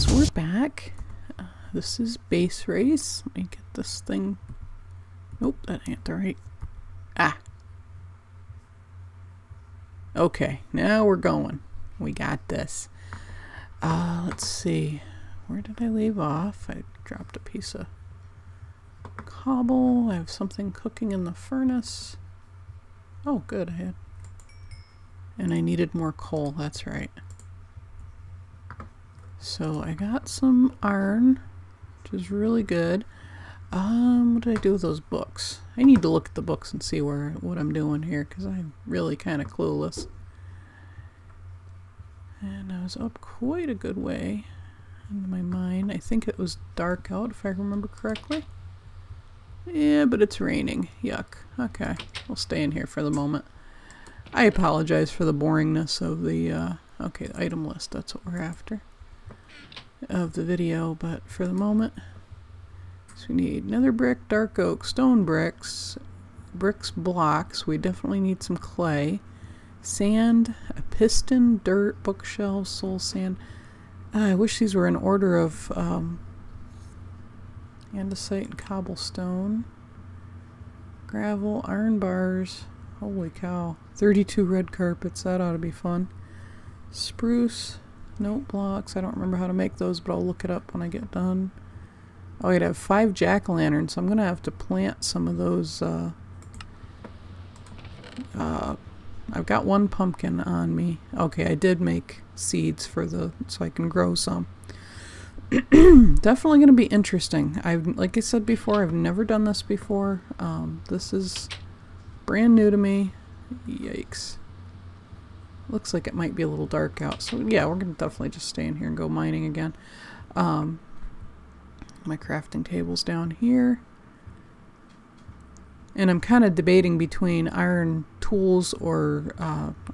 guys, we're back. This is base race. Let me get this thing. Nope, that ain't the right. Ah. Okay, now we're going. We got this. Let's see. Where did I leave off? I dropped a piece of cobble. I have something cooking in the furnace. Oh, good. I had. And I needed more coal. That's right. So I got some iron, which is really good. What did I do with those books? I need to look at the books and see what I'm doing here, because I'm really kind of clueless. And I was up quite a good way into my mine. I think it was dark out, if I remember correctly. Yeah, but it's raining. Yuck. Okay, we'll stay in here for the moment. I apologize for the boringness of the, okay, the item list. That's what we're after. Of the video, but for the moment, so we need nether brick, dark oak, stone bricks, blocks. We definitely need some clay, sand, a piston, dirt, bookshelves, soul sand. I wish these were in order of andesite and cobblestone, gravel, iron bars. Holy cow! 32 red carpets. That ought to be fun. Spruce. Note blocks. I don't remember how to make those, but I'll look it up when I get done. Oh, I'd have 5 jack-o'-lanterns, so I'm gonna have to plant some of those. I've got 1 pumpkin on me. Okay, I did make seeds for so I can grow some. Definitely gonna be interesting. Like I said before, I've never done this before. This is brand new to me. Yikes. Looks like it might be a little dark out, so yeah, we're gonna definitely just stay in here and go mining again. My crafting table's down here, and I'm kind of debating between iron tools or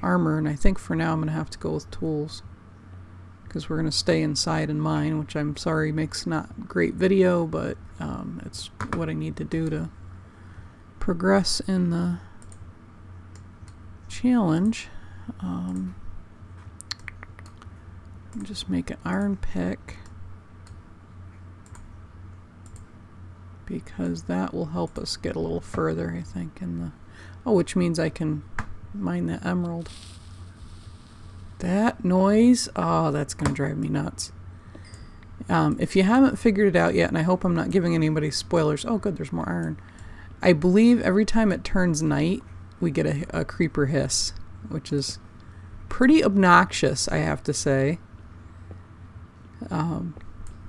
armor, and I think for now I'm gonna have to go with tools because we're gonna stay inside and mine, which I'm sorry makes not great video, but it's what I need to do to progress in the challenge. Just make an iron pick because that will help us get a little further, I think, in the which means I can mine that emerald. That noise, oh, that's gonna drive me nuts. If you haven't figured it out yet, and I hope I'm not giving anybody spoilers. Oh good, there's more iron. I believe every time it turns night we get a creeper hiss, which is pretty obnoxious, I have to say.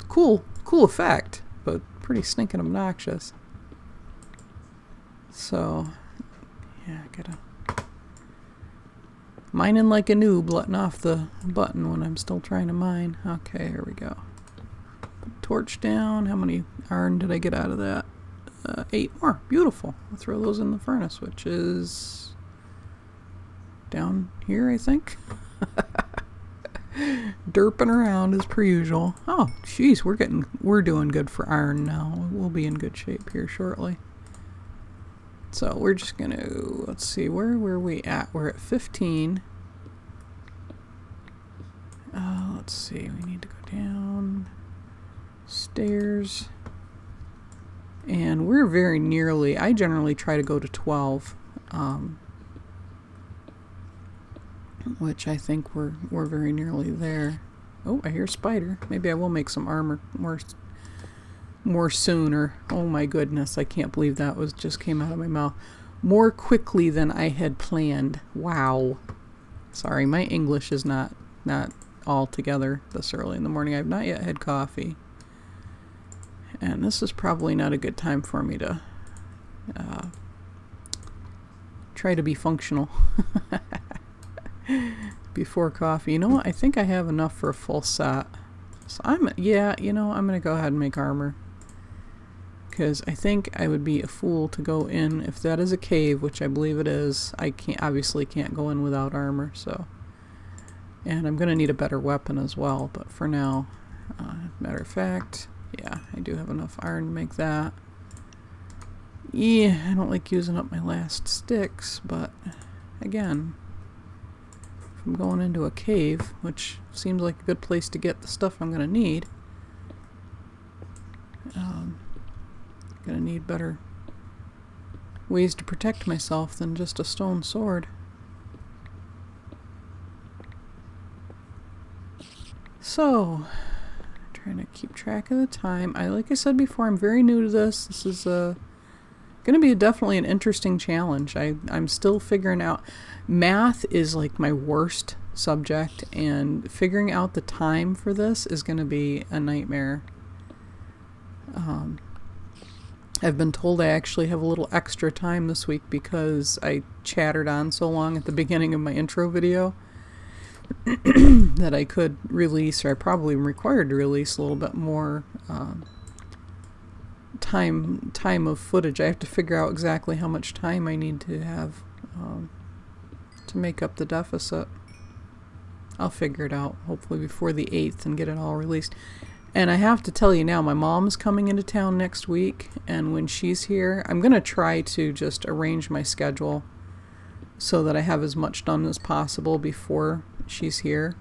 Cool effect, but pretty stinking obnoxious. So, yeah, gotta mining like a noob, letting off the button when I'm still trying to mine. Okay, here we go. Put torch down. How many iron did I get out of that? 8 more. Beautiful. I'll throw those in the furnace, which is down here, I think. Derping around as per usual. Oh, jeez, we're doing good for iron now. We'll be in good shape here shortly. So we're just gonna, let's see, where were we at? We're at 15. Let's see, we need to go down stairs. And we're very nearly, I generally try to go to 12. Which I think we're very nearly there. Oh, I hear a spider. Maybe I will make some armor more sooner. Oh my goodness, I can't believe that just came out of my mouth. More quickly than I had planned. Wow. Sorry, my English is not all together this early in the morning. I've not yet had coffee. And this is probably not a good time for me to try to be functional. Before coffee. You know what? I think I have enough for a full set. So yeah, you know, I'm gonna go ahead and make armor. Because I think I would be a fool to go in, if that is a cave, which I believe it is, I obviously can't go in without armor, so. And I'm gonna need a better weapon as well, but for now, matter of fact, yeah, I do have enough iron to make that. Yeah, I don't like using up my last sticks, but again, I'm going into a cave, which seems like a good place to get the stuff I'm gonna need. Gonna need better ways to protect myself than just a stone sword. So, trying to keep track of the time. Like I said before, I'm very new to this. This is gonna be definitely an interesting challenge. I'm still figuring out. Math is like my worst subject, and figuring out the time for this is gonna be a nightmare. I've been told I actually have a little extra time this week because I chattered on so long at the beginning of my intro video that I could release, or I probably am required to release a little bit more time of footage. I have to figure out exactly how much time I need to have to make up the deficit. I'll figure it out hopefully before the 8th and get it all released. And I have to tell you now, my mom's coming into town next week, and when she's here, I'm going to try to just arrange my schedule so that I have as much done as possible before she's here.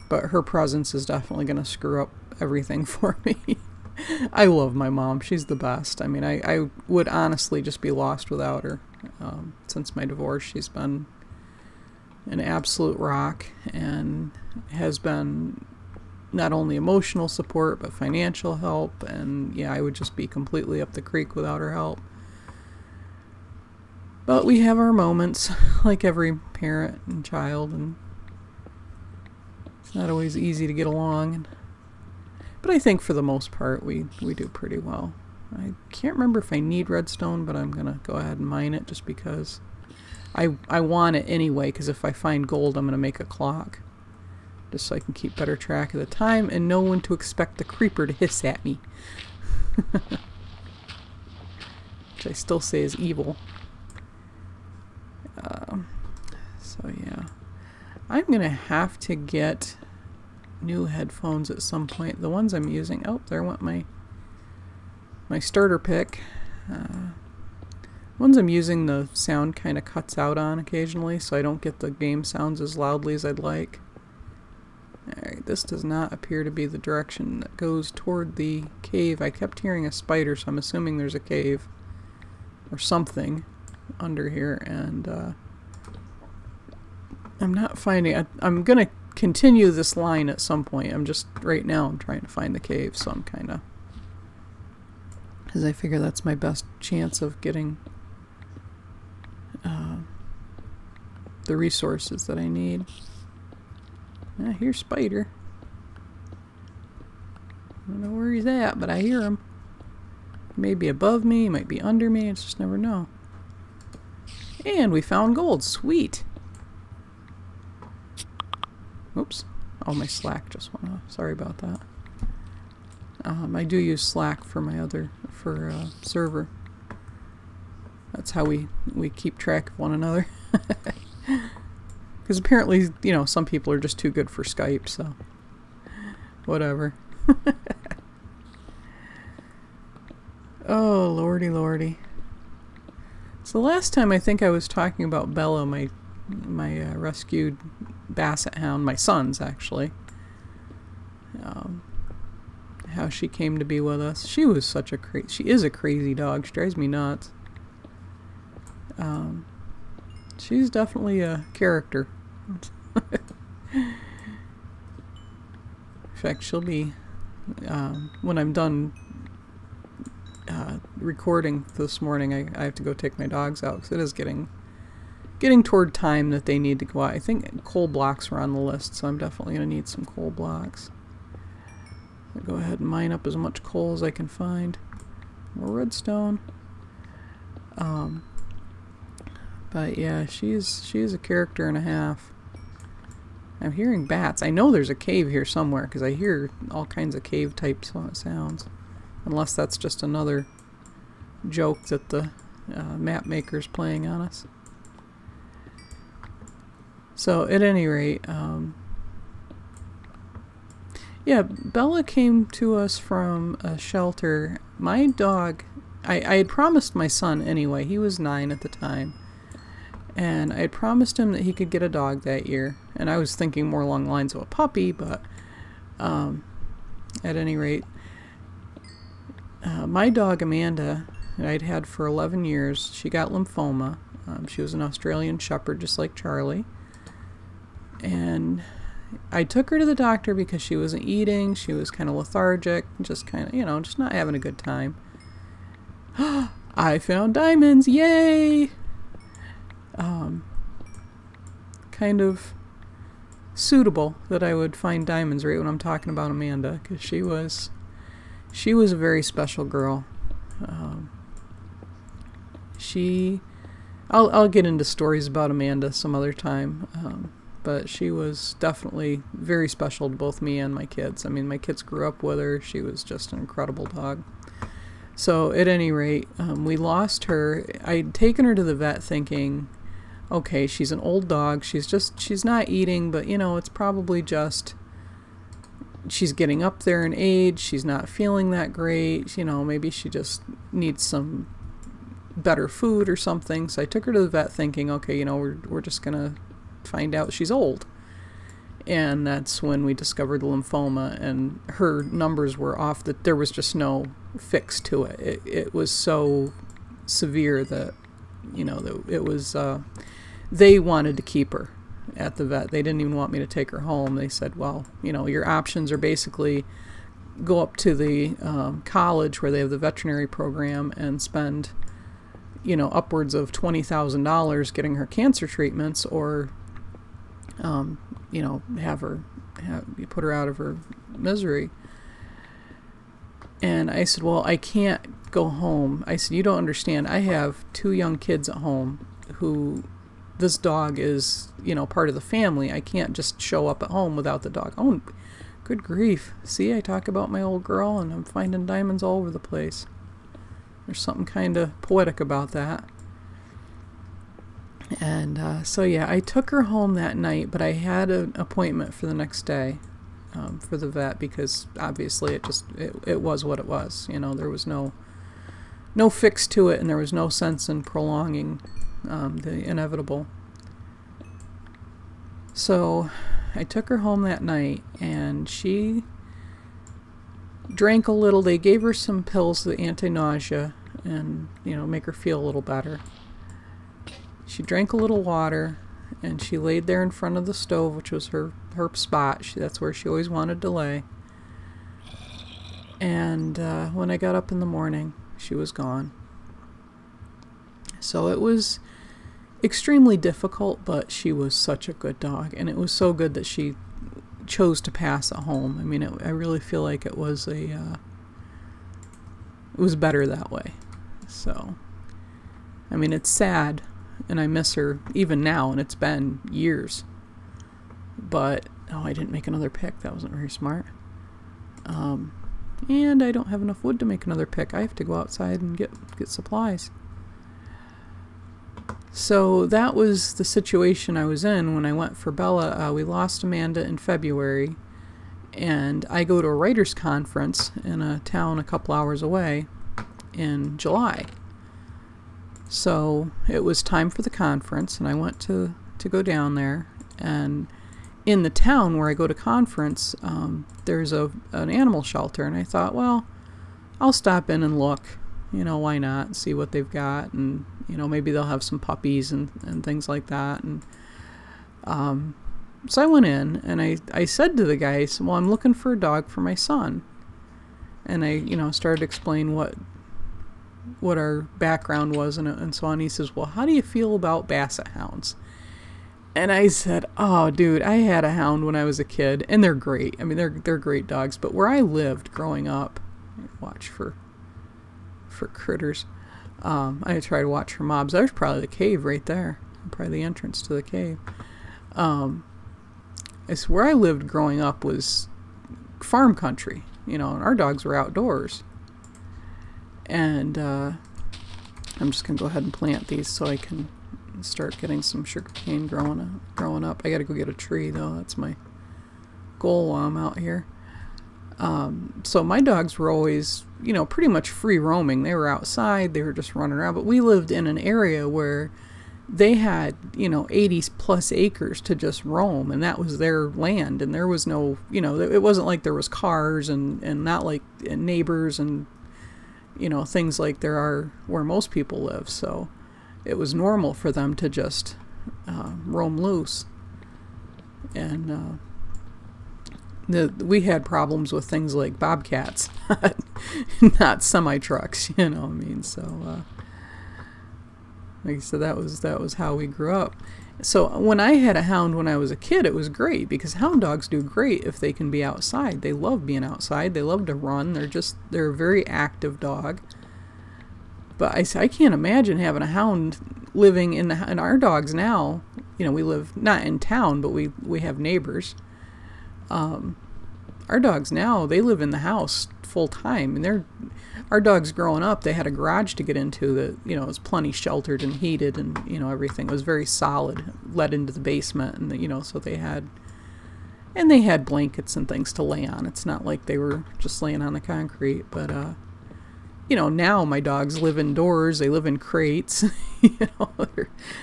But her presence is definitely going to screw up everything for me. I love my mom. She's the best. I mean, I would honestly just be lost without her. Since my divorce, she's been an absolute rock and has been not only emotional support, but financial help. And yeah, I would just be completely up the creek without her help. But we have our moments, like every parent and child, and it's not always easy to get along. But I think for the most part, we do pretty well. I can't remember if I need redstone, but I'm going to go ahead and mine it just because I want it anyway, because if I find gold, I'm going to make a clock. Just so I can keep better track of the time and know when to expect the creeper to hiss at me. Which I still say is evil. So yeah. I'm going to have to get new headphones at some point. The ones I'm using... Oh, there went my starter pick. Ones I'm using, the sound kind of cuts out on occasionally, so I don't get the game sounds as loudly as I'd like. Alright, this does not appear to be the direction that goes toward the cave. I kept hearing a spider, so I'm assuming there's a cave or something under here, and I'm not finding... I'm going to continue this line at some point. Right now I'm trying to find the cave, so I'm kind of... because I figure that's my best chance of getting the resources that I need. I hear spider. I don't know where he's at, but I hear him. He may be above me, he might be under me, I just never know. And we found gold. Sweet. Oops. Oh, my Slack just went off. Sorry about that. I do use Slack for my server. That's how we keep track of one another. Because apparently, you know, some people are just too good for Skype, so whatever. Oh, lordy, lordy. So last time I think I was talking about Bella, my rescued basset hound, my son's actually. How she came to be with us. She was such a she is a crazy dog. She drives me nuts. She's definitely a character. In fact, she'll be when I'm done recording this morning. I have to go take my dogs out because it is getting toward time that they need to go out. I think coal blocks are on the list, so I'm definitely going to need some coal blocks. I'll go ahead and mine up as much coal as I can find. More redstone. But yeah, she is a character and a half. I'm hearing bats. I know there's a cave here somewhere because I hear all kinds of cave type sounds. Unless that's just another joke that the map maker's playing on us. So at any rate, yeah, Bella came to us from a shelter. My dog, I had promised my son anyway, he was 9 at the time, And I had promised him that he could get a dog that year. And I was thinking more along the lines of a puppy, but at any rate, my dog Amanda, that I'd had for 11 years, she got lymphoma. She was an Australian Shepherd, just like Charlie. And I took her to the doctor because she wasn't eating. She was kind of lethargic, just kind of, you know, just not having a good time. I found diamonds, yay! Kind of suitable that I would find diamonds right when I'm talking about Amanda, because she was a very special girl. I'll get into stories about Amanda some other time, but she was definitely very special to both me and my kids. I mean, my kids grew up with her. She was just an incredible dog. So at any rate, we lost her. I'd taken her to the vet thinking, okay, she's an old dog. She's not eating, but you know, it's probably just, she's getting up there in age. She's not feeling that great. You know, maybe she just needs some better food or something. So I took her to the vet thinking, okay, you know, we're just gonna find out she's old. And that's when we discovered lymphoma, and her numbers were off. That there was just no fix to it. It was so severe that, you know, that it was, they wanted to keep her at the vet. They didn't even want me to take her home. They said, well, you know, your options are basically go up to the college where they have the veterinary program and spend, you know, upwards of $20,000 getting her cancer treatments, or you know, you put her out of her misery. And I said, well, I can't go home. I said, you don't understand. I have 2 young kids at home who, this dog is, you know, part of the family. I can't just show up at home without the dog. Oh, good grief. See, I talk about my old girl and I'm finding diamonds all over the place. There's something kind of poetic about that. And so yeah, I took her home that night, but I had an appointment for the next day for the vet, because obviously it was what it was. You know, there was no fix to it, and there was no sense in prolonging the inevitable. So I took her home that night, and she drank a little. They gave her some pills, the anti-nausea, and, you know, make her feel a little better. She drank a little water, and she laid there in front of the stove, which was her spot. That's where she always wanted to lay. And when I got up in the morning, she was gone. So it was extremely difficult, but she was such a good dog, and it was so good that she chose to pass at home. I mean, I really feel like it was it was better that way. So, I mean, it's sad, and I miss her even now, and it's been years. But, oh, I didn't make another pick. That wasn't very smart. And I don't have enough wood to make another pick. I have to go outside and get supplies. So that was the situation I was in when I went for Bella. We lost Amanda in February, and I go to a writers' conference in a town a couple hours away in July. So it was time for the conference, and I went to go down there. And in the town where I go to conference, there's an animal shelter, and I thought, well, I'll stop in and look. You know, why not? See what they've got, and, you know, maybe they'll have some puppies and things like that. And so I went in, and I said to the guys, well, I'm looking for a dog for my son. And I, you know, started to explain what our background was and so on. He says, well, how do you feel about basset hounds? And I said, oh, dude, I had a hound when I was a kid, and they're great. I mean, they're great dogs. But where I lived growing up, watch for critters. I tried to watch for mobs. There's probably the cave right there, probably the entrance to the cave. It's where I lived growing up was farm country, you know, and our dogs were outdoors. And I'm just gonna go ahead and plant these so I can start getting some sugarcane growing up. I gotta go get a tree though. That's my goal while I'm out here. So my dogs were always, you know, pretty much free roaming. They were outside, they were just running around, but we lived in an area where they had, you know, 80 plus acres to just roam, and that was their land, and there was no, you know, it wasn't like there was cars and not like neighbors and, you know, things like there are where most people live. So it was normal for them to just roam loose. And we had problems with things like bobcats, not semi-trucks, you know what I mean? So like I said, that was how we grew up. So when I had a hound when I was a kid, it was great because hound dogs do great if they can be outside. They love being outside. They love to run. They're a very active dog. But I can't imagine having a hound living in our dogs now. You know, we live not in town, but we have neighbors. Our dogs now, they live in the house full time, and our dogs growing up, they had a garage to get into that, you know, was plenty sheltered and heated, and, you know, everything was very solid, led into the basement, and, you know, so they had blankets and things to lay on. It's not like they were just laying on the concrete, but, you know, now my dogs live indoors, they live in crates, you know,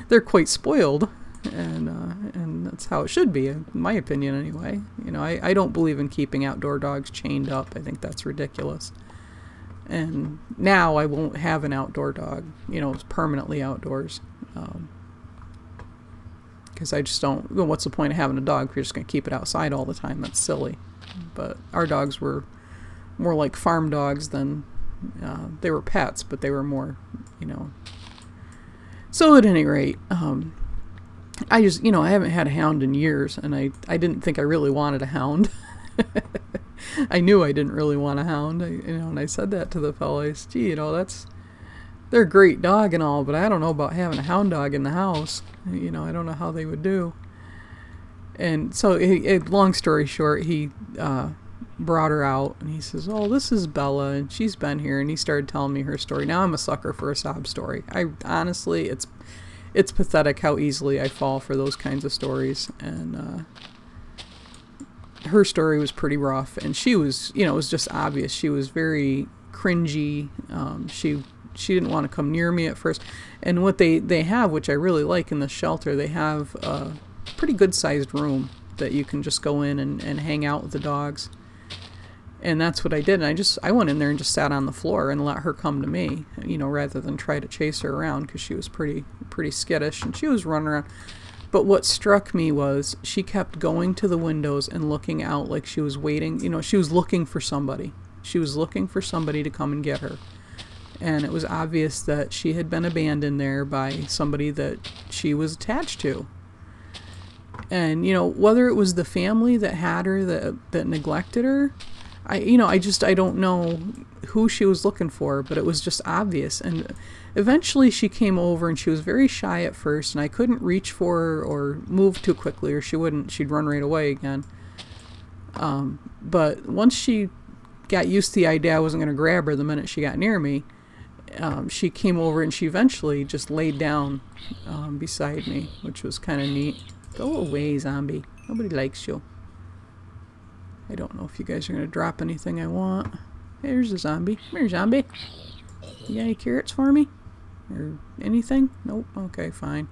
they're quite spoiled, and that's how it should be, in my opinion anyway. You know, I don't believe in keeping outdoor dogs chained up. I think that's ridiculous. And now I won't have an outdoor dog, you know, permanently outdoors. Because I just don't, well, what's the point of having a dog if you're just going to keep it outside all the time? That's silly. But our dogs were more like farm dogs than, they were pets, but they were more, you know. So at any rate, I just, you know, I haven't had a hound in years, and I didn't think I really wanted a hound. I knew I didn't really want a hound, you know, and I said that to the fellas. Gee, you know, they're a great dog and all, but I don't know about having a hound dog in the house. You know, I don't know how they would do. And so, long story short, he brought her out, and he says, "Oh, this is Bella, and she's been here," and he started telling me her story. Now I'm a sucker for a sob story. Honestly, it's pathetic how easily I fall for those kinds of stories, and her story was pretty rough, and she was, you know, it was just obvious. She was very cringy. She didn't want to come near me at first. And what they have, which I really like in the shelter, they have a pretty good sized room that you can just go in and hang out with the dogs. And that's what I did. And I went in there and just sat on the floor and let her come to me, you know, rather than try to chase her around, because she was pretty skittish and she was running around. But what struck me was she kept going to the windows and looking out like she was waiting. You know, she was looking for somebody. She was looking for somebody to come and get her. And it was obvious that she had been abandoned there by somebody that she was attached to. And, you know, whether it was the family that had her, that neglected her, I don't know who she was looking for, but it was just obvious. And eventually she came over, and she was very shy at first, and I couldn't reach for her or move too quickly, or she'd run right away again. But once she got used to the idea I wasn't going to grab her the minute she got near me, she came over, and she eventually just laid down beside me, which was kind of neat. Go away, zombie. Nobody likes you. I don't know if you guys are going to drop anything I want. Hey, there's a zombie. Come here, zombie. You got any carrots for me? Or anything? Nope. Okay, fine.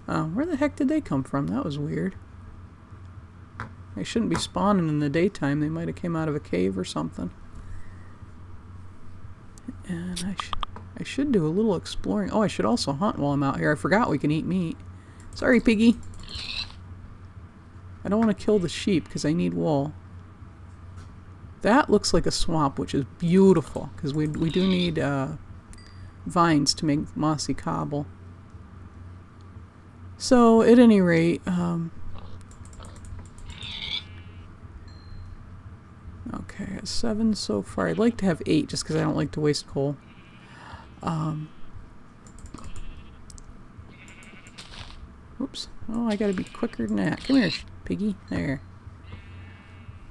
Where the heck did they come from? That was weird. They shouldn't be spawning in the daytime. They might have came out of a cave or something. And I should do a little exploring. Oh, I should also hunt while I'm out here. I forgot we can eat meat. Sorry, piggy. I don't want to kill the sheep because I need wool. That looks like a swamp, which is beautiful, because we do need vines to make mossy cobble. So, at any rate, okay, I got 7 so far. I'd like to have 8 just because I don't like to waste coal. Oops. Oh, I gotta be quicker than that. Come here, piggy. There.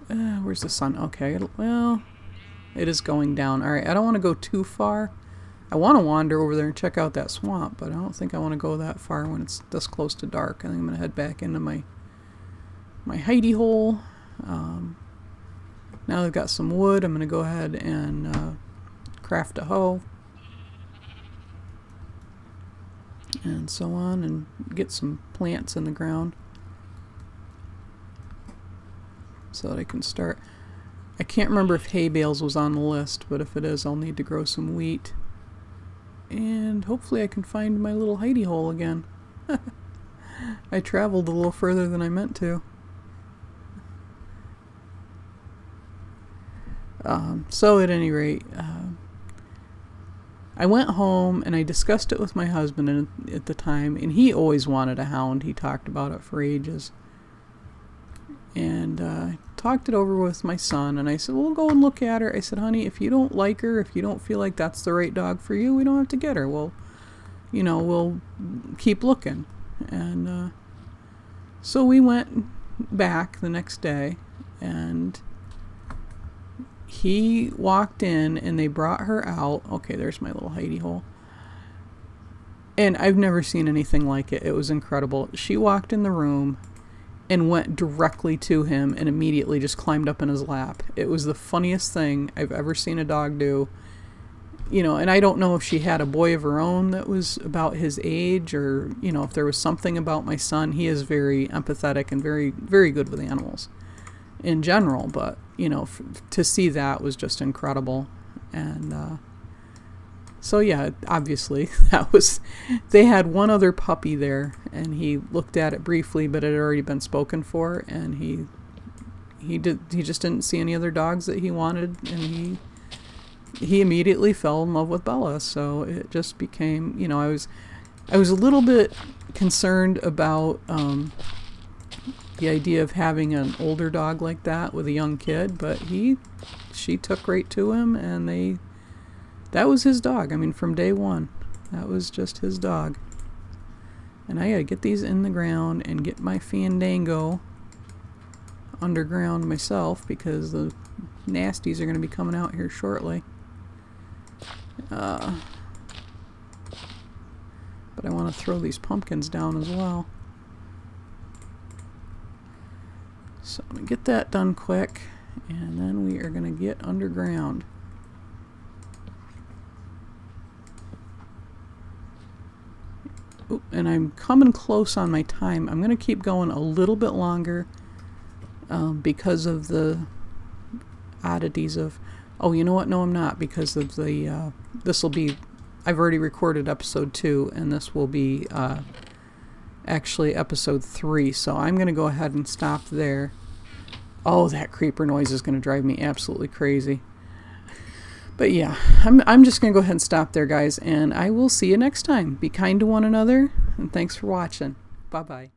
Where's the sun? Okay, well, it is going down. Alright, I don't want to go too far. I want to wander over there and check out that swamp, but I don't think I want to go that far when it's this close to dark. I think I'm going to head back into my hidey hole. Now I've got some wood, I'm going to go ahead and craft a hoe. and so on, and get some plants in the ground so that I can start. I can't remember if hay bales was on the list, but if it is, I'll need to grow some wheat. And hopefully I can find my little hidey hole again. I traveled a little further than I meant to. So at any rate, I went home and I discussed it with my husband at the time, and he always wanted a hound. He talked about it for ages. And I talked it over with my son, and I said, we'll go and look at her. I said, honey, if you don't like her, if you don't feel like that's the right dog for you, we don't have to get her. We'll keep looking. And so we went back the next day, and he walked in and they brought her out. Okay, there's my little hidey hole. And I've never seen anything like it. It was incredible. She walked in the room and went directly to him and immediately just climbed up in his lap. It was the funniest thing I've ever seen a dog do. You know, and I don't know if she had a boy of her own that was about his age, or, you know, if there was something about my son. He is very empathetic and very, very good with animals in general, but, you know, to see that was just incredible. And so yeah, obviously they had one other puppy there, and he looked at it briefly, but it had already been spoken for, and he just didn't see any other dogs that he wanted, and he immediately fell in love with Bella. So it just became, you know, I was a little bit concerned about the idea of having an older dog like that with a young kid, but she took right to him, and that was his dog. I mean, from day one, that was just his dog. And I gotta get these in the ground and get my Fandango underground myself, because the nasties are gonna be coming out here shortly. But I want to throw these pumpkins down as well. So I'm going to get that done quick, and then we are going to get underground. Ooh, and I'm coming close on my time. I'm going to keep going a little bit longer because of the oddities of... Oh, you know what? No, I'm not, because of the... this will be... I've already recorded episode 2, and this will be actually episode 3, so I'm going to go ahead and stop there. Oh, that creeper noise is going to drive me absolutely crazy. But yeah, I'm just going to go ahead and stop there, guys, and I will see you next time. Be kind to one another, and thanks for watching. Bye-bye.